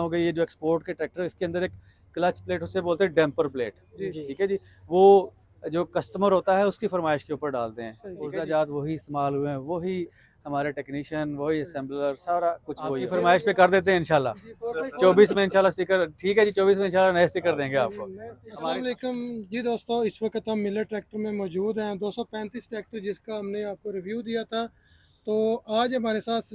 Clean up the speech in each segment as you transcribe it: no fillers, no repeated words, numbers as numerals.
हूँ कि ये जो एक्सपोर्ट के ट्रैक्टर इसके अंदर एक क्लच प्लेट उसे बोलते हैं डैम्पर प्लेट, जी। ठीक है जी। वो जो कस्टमर होता है उसकी फरमाइश के ऊपर डालते हैं, सही है। ऊर्जाजात वही इस्तेमाल हुए हैं, वही हमारे टेक्नीशियन, वही सही। असेंबलर, सारा कुछ वही आपकी है। फरमाइश फरमाइश पे कर देते हैं इंशाल्लाह। जी, 4x4 24 में इंशाल्लाह स्टिकर, ठीक है जी, 24 में इंशाल्लाह नए स्टिकर देंगे आपको। अस्सलाम वालेकुम जी दोस्तों, इस वक्त हम मिलर ट्रैक्टर में मौजूद हैं। 235 ट्रैक्टर जिसका हमने आपको रिव्यू दिया था। तो आज हमारे साथ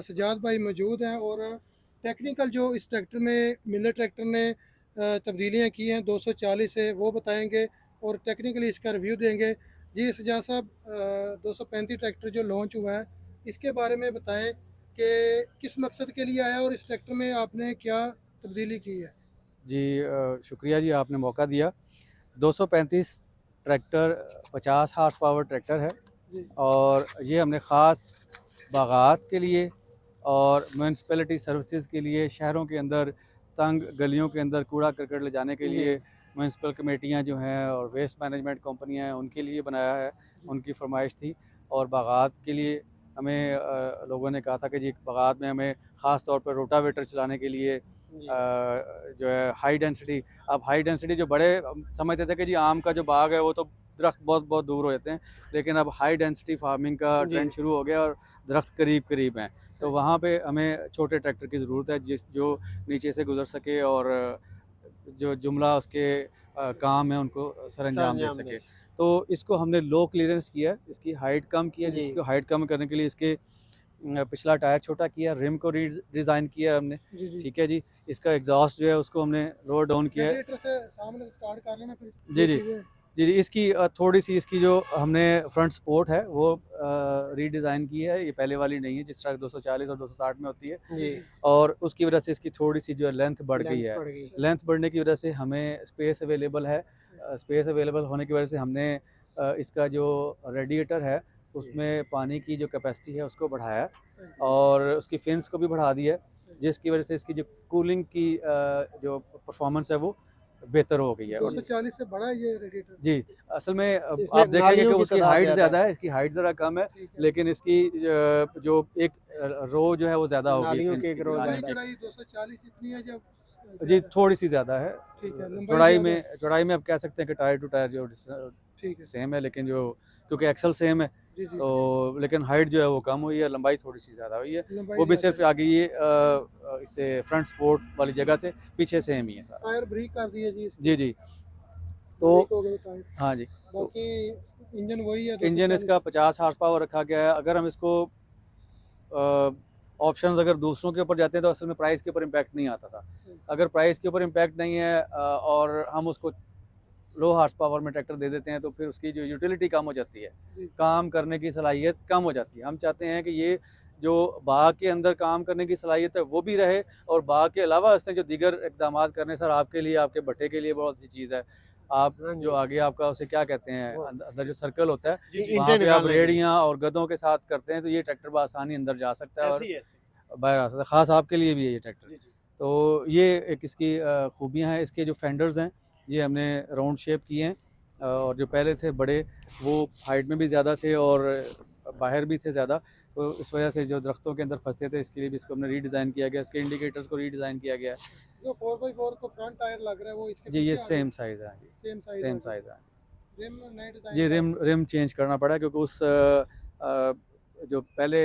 सजाद भाई मौजूद हैं और टेक्निकल जो इस ट्रैक्टर में मिलर ट्रैक्टर ने तब्दीलियां की हैं 240 से, वो बताएंगे और टेक्निकली इसका रिव्यू देंगे। जी सजाद साहब, 235 ट्रैक्टर जो लॉन्च हुआ है इसके बारे में बताएं कि किस मकसद के लिए आया और इस ट्रैक्टर में आपने क्या तब्दीली की है। जी शुक्रिया जी, आपने मौका दिया। 235 ट्रैक्टर 50 हार्स पावर ट्रैक्टर है जी। और ये हमने ख़ास बागात के लिए और म्यूनसिपैलिटी सर्विसेज के लिए, शहरों के अंदर तंग गलियों के अंदर कूड़ा करकट ले जाने के लिए म्यूनसिपल कमेटियाँ जो हैं और वेस्ट मैनेजमेंट कंपनियाँ हैं उनके लिए बनाया है, उनकी फरमाइश थी। और बागात के लिए हमें लोगों ने कहा था कि जी बागात में हमें ख़ास तौर पर रोटावेटर चलाने के लिए जो है हाई डेंसिटी, अब हाई डेंसिटी जो बड़े हम समझते थे कि जी आम का जो बाग है वो तो दरख्त बहुत बहुत दूर हो जाते हैं, लेकिन अब हाई डेंसिटी फार्मिंग का ट्रेंड शुरू हो गया और दरख्त करीब करीब हैं। तो वहाँ पे हमें छोटे ट्रैक्टर की ज़रूरत है जो नीचे से गुजर सके और जो जुमला उसके काम है उनको सर अंजाम दे सके। तो इसको हमने लो क्लियरेंस किया है, इसकी हाइट कम की है, जिसको हाइट कम करने के लिए इसके पिछला टायर छोटा किया, रिम को डिज़ाइन किया है हमने, जी जी। ठीक है जी। इसका एग्जॉस्ट जो है उसको हमने लोअर डाउन किया है। रेडिएटर से सामने से स्टार्ट कर लेना फिर जी जी जी जी। इसकी थोड़ी-सी इसकी जो हमने फ्रंट सपोर्ट है वो रीडिज़ाइन की है, ये पहले वाली नहीं है जिस तरह 240 और 260 में होती है। जी। और उसकी वजह से इसकी थोड़ी-सी जो है लेंथ बढ़ गई लेंथ है। बढ़ गई। लेंथ बढ़ने की वजह से हमें स्पेस अवेलेबल है। स्पेस अवेलेबल होने की वजह से हमने इसका जो रेडिएटर है उसमें पानी की जो कैपेसिटी है उसको बढ़ाया है और उसकी फिन्स को भी बढ़ा दिया है, जिसकी वजह से इसकी जो कूलिंग की जो परफॉर्मेंस है वो बेहतर हो गई है। और 240 से बड़ा है ये रेडिएटर। जी, असल में इसमें आप देखेंगे कि नालियों की उसकी तादाद हाइट ज़्यादा ज़्यादा है, इसकी हाइट ज़रा कम है, ठीक है। लेकिन इसकी जो एक रो जो है वो ज़्यादा होगी नालियों फिन्स की एक की रो जो ज़्यादा आने की। चढ़ाई 240 इतनी है जब जी, थोड़ी-सी ज़्यादा है। ठीक है, लंबाई चौड़ाई ज़्यादा है। में आप कह सकते हैं कि टायर टू टायर जो ठीक है। सेम है, लेकिन जो क्योंकि एक्सल सेम है, जी जी। तो लेकिन हाइट जो है वो कम हुई है, लंबाई थोड़ी-सी ज़्यादा हुई है। लंबाई वो भी ज़्यादा सिर्फ़ है। आ गई है इससे फ्रंट सपोर्ट वाली जगह से, पीछे सेम ही है सारा। टायर ब्रेक कर दिए जी इसके। जी, जी। तो ब्रेक हो गए टायर। हाँ जी, तो बाकी इंजन वही है इंजन 240। इसका 50 हॉर्स पावर रखा गया है। अगर हम इसको ऑप्शंस अगर दूसरों के ऊपर जाते हैं तो असल में प्राइस के ऊपर इम्पैक्ट नहीं आता था। अगर प्राइस के ऊपर इम्पैक्ट नहीं है और हम उसको लो हॉर्स पावर में ट्रैक्टर दे देते हैं तो फिर उसकी जो यूटिलिटी कम हो जाती है, जी। काम करने की सलाहियत कम हो जाती है। हम चाहते हैं कि ये जो बाग के अंदर काम करने की सलाहियत है वो भी रहे और बाग के अलावा इसने जो दीगर इक़दामात करने सर आपके लिए, आपके भट्टे के लिए बहुत सी चीज़ है। आप हाँ जो जी। आगे आपका उसे क्या कहते हैं, वो अंदर जो सर्कल होता है, ईंटें वहाँ पे आप निकालने के लिए। रेहड़ियाँ और गधों के साथ करते हैं तो ये ट्रैक्टर बआसानी अंदर जा सकता है और ऐसे। बाहर आ सकता है। ख़ास आपके लिए भी है ये ट्रैक्टर। जी जी। तो ये एक इसकी खूबियाँ हैं। इसके जो फेंडर्स हैं ये हमने राउंड शेप किए हैं और जो पहले थे बड़े वो हाइट में भी ज़्यादा थे और बाहर भी थे ज़्यादा, तो इस वजह से जो दरख्तों के अंदर फंसते थे इसके लिए भी इसको हमने रीडिज़ाइन किया गया। इसके इंडिकेटर्स को रीडिज़ाइन किया गया है। जो 4x4 को फ्रंट टायर लग रहा है वो इसके जी, ये पीछे आ सेम गया। साइज़ है जी, सेम साइज सेम आ गया। साइज़ है। रिम नए डिजाइन जी, का। रिम चेंज करना पड़ा क्योंकि उस जो पहले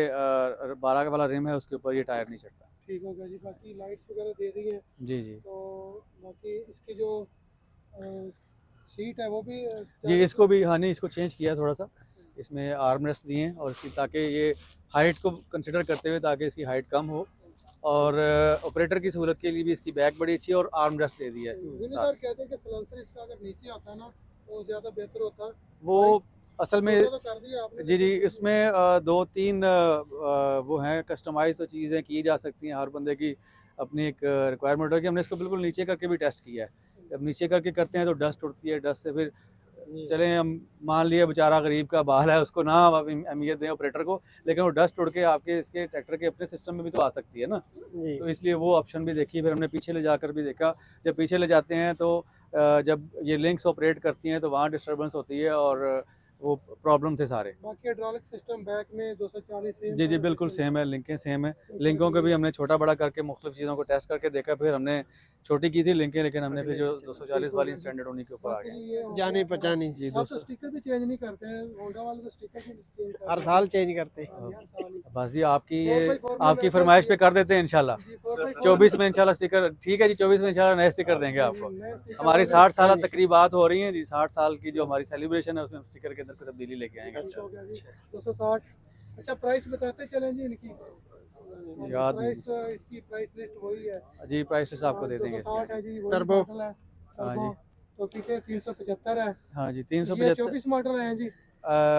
12 वाला रिम है उसके ऊपर ये टायर नहीं चढ़ता। ठीक हो गया जी। बाकी लाइट्स वगैरह दे दी हैं। जी, जी। तो बाकी इसकी जो सीट है वो भी जी, इसको भी हाँ, नहीं इसको चेंज किया थोड़ा-सा। इसमें आर्म रेस्ट दिए हैं और इसकी ताकि ये हाइट को कंसिडर करते हुए ताकि इसकी हाइट कम हो और ऑपरेटर की सहूलत के लिए भी इसकी बैक बड़ी अच्छी है और आर्म रेस्ट दे दिया है जिम्मेदार साथ। कहते हैं कि सलेंसर इसका अगर नीचे आता ना तो ज़्यादा बेहतर होता। वो असल में छोटा तो कर दिया आपने। जी, जी, इसमें 2-3 वो हैं कस्टमाइज़ तो चीज़ें की जा सकती हैं, हर बंदे की अपनी एक रिक्वायरमेंट होगी। हमने इसको बिल्कुल नीचे करके भी टेस्ट किया है। जब नीचे करके करते हैं तो डस्ट उड़ती है, डस्ट से फिर चलें हम मान लिए बेचारा गरीब का बाल है उसको ना हम अहमियत दें ऑपरेटर को, लेकिन वो डस्ट उड़ के आपके इसके ट्रैक्टर के अपने सिस्टम में भी तो आ सकती है ना। तो इसलिए वो ऑप्शन भी देखी, फिर हमने पीछे ले जाकर भी देखा। जब पीछे ले जाते हैं तो जब ये लिंक्स ऑपरेट करती हैं तो वहाँ डिस्टर्बेंस होती है और वो प्रॉब्लम थे सारे। बाकी हाइड्रोलिक सिस्टम बैक में 240 सेम जी बिल्कुल सेम है, लिंकें सेम है। लिंकों को भी हमने छोटा बड़ा करके मुख्तलिफ चीज़ों को टेस्ट करके देखा, फिर हमने छोटी की थी लिंकें, लेकिन हमने फिर जो 240 वाली स्टैंडर्ड उन्हीं के ऊपर आ बाकी गए। जी ये हो जानी गया। पहचानी जी आप तो 200 स्टिकर भी चेंज नहीं करते हैं, होंडा वाले तो स्टिकर भी चेंज करते हर हैं। साल चेंज करते हैं। हाँ, हर साल ही। बस जी आपकी ये 4x4 में आपकी मेरे फरमाइश पास पे कर देते हैं इंशाल्लाह। जी 4x4 24 में इंशाल्लाह स्टिकर, ठीक है जी, 24 में इंशाल्लाह नए स्टिकर देंगे आपको। नए स्टिकर हमारी वाले 60 साल तकरीबात हो रही हैं जी, 60 साल की जो हमारी सेलिब्रेशन है उसमें हम स्टिकर के अंदर कोई तब्दीली लेके आएंगे। अच्छा हो गया जी 260। अच्छा प्राइस बताते चलें जी इनकी। याद प्राइस इसकी प्राइस लिस्ट वही है। जी प्राइस लिस्ट आपको दे देंगे 260 है इसकी। जी, वही टर्बो। मॉडल है। हाँ टर्बो। जी। तो पीछे 375 है। हाँ जी ये 375। 24 मॉडल है जी।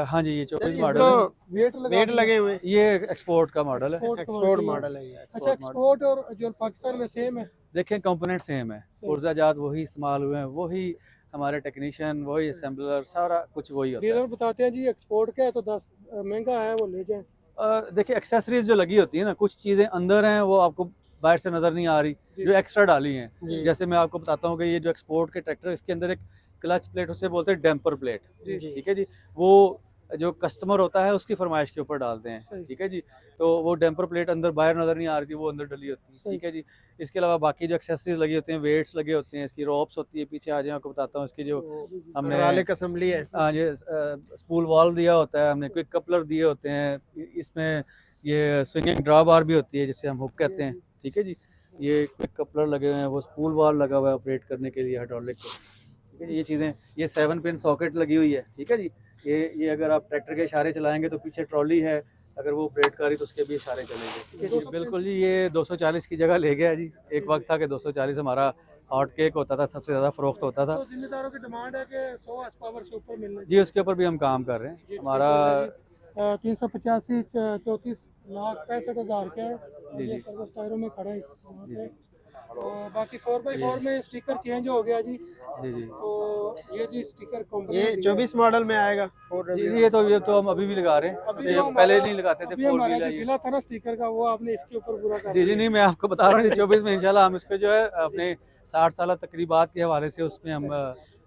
हाँ जी ये 24 इसको मॉडल है। वेट वेट लगे हुए ये एक्सपोर्ट का मॉडल है। एक्सपोर्ट मॉडल है ये। अच्छा एक्सपोर्ट और जो पाकिस्तान में सेम है। देखें कंपोनेंट सेम है, सही। पुर्जा जात वही इस्तेमाल हुए हैं, वही हमारे टेक्नीशियन, वही असेंबलर, सारा कुछ वही होता है। डीलर बताते हैं जी एक्सपोर्ट का है तो 10 महंगा है वो ले जाए। देखिए एक्सेसरीज जो लगी होती है ना, कुछ चीज़ें अंदर हैं वो आपको बाहर से नज़र नहीं आ रही, जी। जो एक्स्ट्रा डाली हैं। जी। जैसे मैं आपको बताता हूँ कि ये जो एक्सपोर्ट के ट्रैक्टर, इसके अंदर एक क्लच प्लेट, उसे बोलते हैं डैम्पर प्लेट, जी। ठीक है जी। वो जो कस्टमर होता है उसकी फरमाइश के ऊपर डालते हैं, सही। ठीक है जी। तो वो डैम्पर प्लेट अंदर बाहर नज़र नहीं आ रही थी, वो अंदर डली होती है, सही। ठीक है जी। इसके अलावा बाकी जो एक्सेसरीज लगी होती हैं, वेट्स लगे होते हैं, इसकी रॉप्स होती है, पीछे आ जाए आपको बताता हूँ इसकी जो हमने हाइड्रोलिक असेंबली है। हाँ ये स्पूल वॉल दिया होता है हमने, क्विक कपलर दिए होते हैं, इसमें ये स्विंगिंग ड्रा बार भी होती है जिसे हम हुक कहते हैं, ठीक है जी। ये क्विक कपलर लगे हुए हैं, वो स्पूल वॉल लगा हुआ है ऑपरेट करने के लिए हाइड्रोलिक को, ठीक है। ये चीज़ें, ये 7 पिन सॉकेट लगी हुई है, ठीक है जी। ये अगर आप ट्रैक्टर के इशारे चलाएंगे तो पीछे ट्रॉली है, अगर वो ऑपरेट कर रही तो उसके भी इशारे चलेंगे, ठीक है जी। बिल्कुल जी, ये 240 की जगह ले गया जी। एक वक्त था कि 240 हमारा हॉट केक होता था, सबसे ज़्यादा फ़रोख्त होता था तो जिम्मेदारों की डिमांड है कि 100 हॉर्स पावर से ऊपर मिलना जी। उसके ऊपर भी हम काम कर रहे हैं। हमारा 385 34 लाख 65,000 का है। जी, ये जी। सर्विस टायरों में खड़ा है वहाँ जी, पे। जी। और बाकी 4x4 में स्टिकर चेंज हो गया जी। जी, जी। तो ये जी स्टिकर कंपनी ये 24 मॉडल में आएगा। जी, ये तो हम अभी भी लगा रहे हैं, अभी ये जो पहले हमारा- नहीं लगाते थे, अभी 4 हमारा व्हील जो है ये। गिला था ना स्टिकर का, वो आपने इसके ऊपर पूरा कर जी, जी, दिया। नहीं मैं आपको बता रहा हूँ 24 में इंशाल्लाह हम इसको जो है अपने 60 साल तकरीबात के हवाले से उसमें हम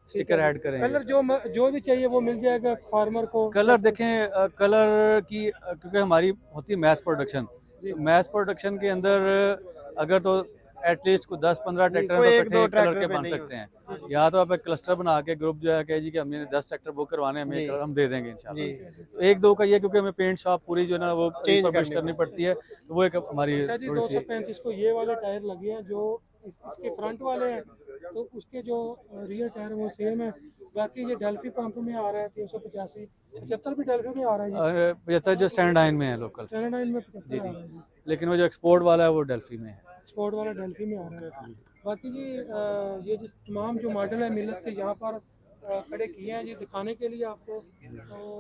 स्टिकर ऐड करेंगे। कलर जो भी चाहिए वो मिल जाएगा फार्मर को। कलर देखें, कलर की क्योंकि हमारी होती है मैथ प्रोडक्शन, जी। मैथ प्रोडक्शन के अंदर अगर तो एटलीस्ट को 10-15 ट्रैक्टर कोई तो एक दो इकट्ठे कलर ट्रैक्टर के पे बन नहीं हो सकते हैं, या तो आप एक क्लस्टर बना के ग्रुप जो है कहे जी कि हमने 10 ट्रैक्टर बुक करवाने हैं, हमें जी। कलर हम दे देंगे जी। इंशाल्लाह। तो एक दो का ये क्योंकि हमें पेंट शॉप पूरी जो है ना वो चेंज रिफर्बिश करनी करनी पड़ती है, तो वो एक हमारी अच्छा जी थोड़ी सी 235 को ये वाले टायर लगे हैं जो इसके फ्रंट वाले हैं, तो उसके जो रियर टायर हैं वो सेम है। बाकी ये डेल्फी पंप में आ रहा है 385, 75 भी डेल्फी में आ रहा है जी। 75 जो स्टैंडाइन में है लोकल, स्टैंडर्ड में 75 जी, आ जी। रहा है जी। लेकिन वो जो एक्सपोर्ट वाला है वो डेल्फी में है। स्पोर्ट वाला डेल्फी में आ रहा है। बाकी जी ये जिस तमाम जो मॉडल है मिलत के यहाँ पर खड़े किए हैं जी दिखाने के लिए आपको। तो